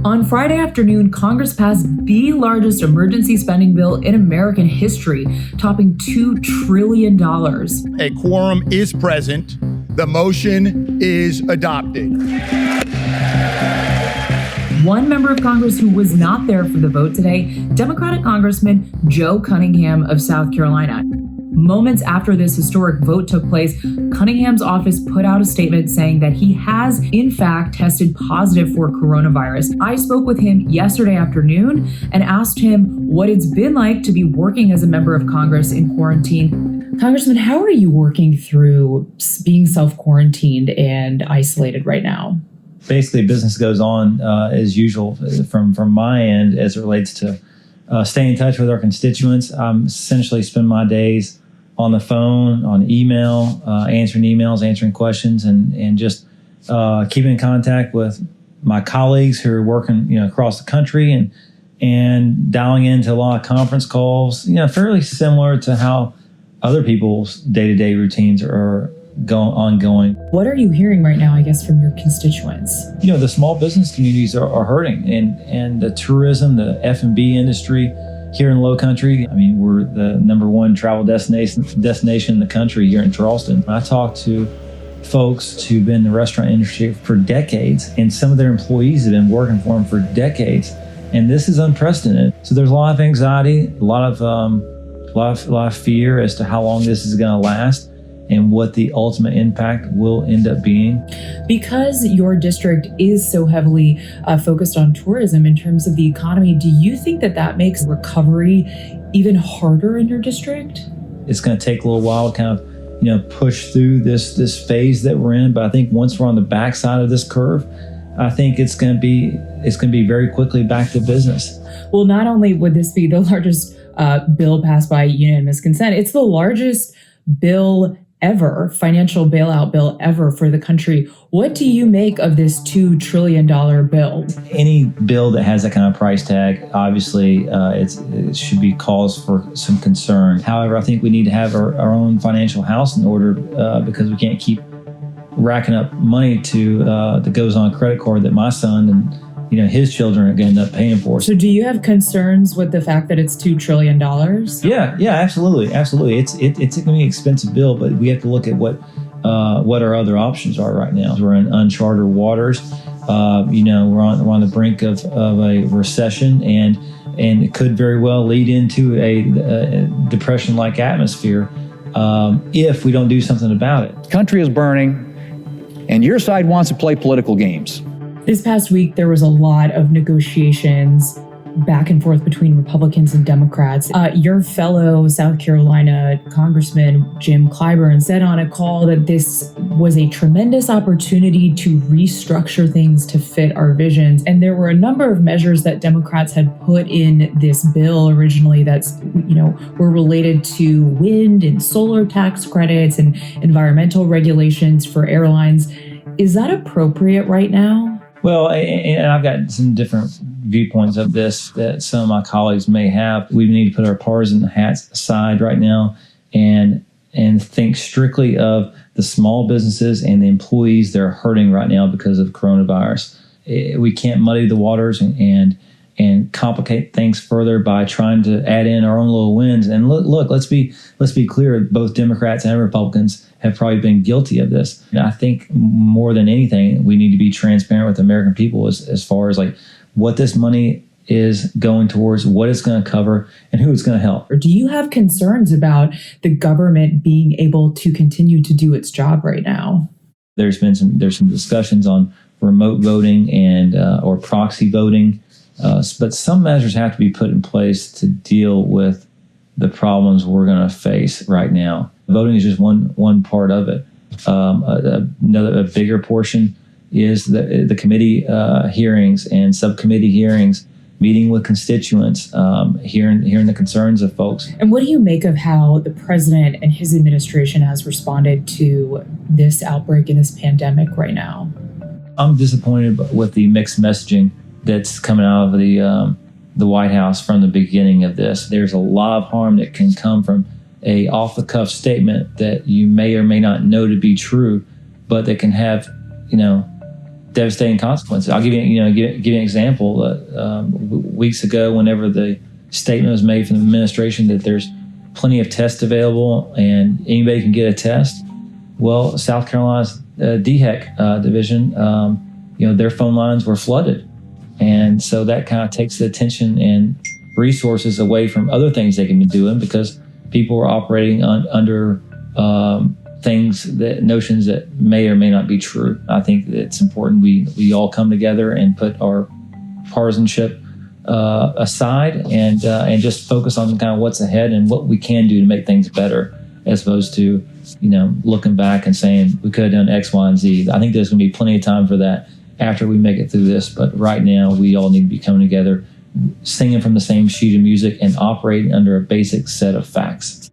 On Friday afternoon, Congress passed the largest emergency spending bill in American history, topping $2 trillion. A quorum is present. The motion is adopted. One member of Congress who was not there for the vote today, Democratic Congressman Joe Cunningham of South Carolina. Moments after this historic vote took place, Cunningham's office put out a statement saying that he has, in fact, tested positive for coronavirus. I spoke with him yesterday afternoon and asked him what it's been like to be working as a member of Congress in quarantine. Congressman, how are you working through being self-quarantined and isolated right now? Basically, business goes on as usual from my end as it relates to staying in touch with our constituents. Essentially spend my days on the phone, on email, answering emails, answering questions, and just keeping in contact with my colleagues who are working, across the country and dialing into a lot of conference calls, fairly similar to how other people's day-to-day routines are ongoing. What are you hearing right now, I guess, from your constituents? The small business communities are hurting, and the tourism, the F&B industry here in Low Country. I mean, we're the #1 travel destination in the country here in Charleston. I talk to folks who've been in the restaurant industry for decades, and some of their employees have been working for them for decades, and this is unprecedented. So there's a lot of anxiety, a lot of fear as to how long this is going to last and what the ultimate impact will end up being. Because your district is so heavily focused on tourism in terms of the economy, do you think that makes recovery even harder in your district? It's going to take a little while to kind of, push through this phase that we're in. But I think once we're on the backside of this curve, I think it's going to be very quickly back to business. Well, not only would this be the largest bill passed by unanimous consent, it's the largest bill ever, financial bailout bill ever for the country. What do you make of this $2 trillion bill? Any bill that has that kind of price tag, obviously, it should be cause for some concern. However, I think we need to have our own financial house in order because we can't keep racking up money that goes on a credit card that my son and his children are going to end up paying for. So do you have concerns with the fact that it's $2 trillion? Yeah, absolutely. It's going to be an expensive bill, but we have to look at what our other options are right now. We're in uncharted waters. We're on the brink of a recession, and it could very well lead into a depression-like atmosphere if we don't do something about it. The country is burning, and your side wants to play political games. This past week, there was a lot of negotiations back and forth between Republicans and Democrats. Your fellow South Carolina Congressman Jim Clyburn said on a call that this was a tremendous opportunity to restructure things to fit our visions. And there were a number of measures that Democrats had put in this bill originally that's, were related to wind and solar tax credits and environmental regulations for airlines. Is that appropriate right now? Well, and I've got some different viewpoints of this that some of my colleagues may have. We need to put our partisan hats aside right now and think strictly of the small businesses and the employees that are hurting right now because of coronavirus. We can't muddy the waters and complicate things further by trying to add in our own little wins. And look, let's be clear. Both Democrats and Republicans have probably been guilty of this. And I think more than anything, we need to be transparent with the American people as far as what this money is going towards, what it's going to cover, and who it's going to help. Or do you have concerns about the government being able to continue to do its job right now? There's some discussions on remote voting and or proxy voting. But some measures have to be put in place to deal with the problems we're going to face right now. Voting is just one part of it. A bigger portion is the committee hearings and subcommittee hearings, meeting with constituents, hearing the concerns of folks. And what do you make of how the president and his administration has responded to this outbreak and this pandemic right now? I'm disappointed with the mixed messaging that's coming out of the White House from the beginning of this. There's a lot of harm that can come from a off-the-cuff statement that you may or may not know to be true, but that can have, devastating consequences. I'll give you an example. Weeks ago, whenever the statement was made from the administration that there's plenty of tests available and anybody can get a test, well, South Carolina's DHEC division, their phone lines were flooded, and so that kind of takes the attention and resources away from other things they can be doing because people were operating under notions that may or may not be true. I think that it's important we all come together and put our partisanship aside and just focus on kind of what's ahead and what we can do to make things better, as opposed to looking back and saying we could have done X, Y, and Z. I think there's going to be plenty of time for that after we make it through this. But right now, we all need to be coming together, singing from the same sheet of music, and operating under a basic set of facts.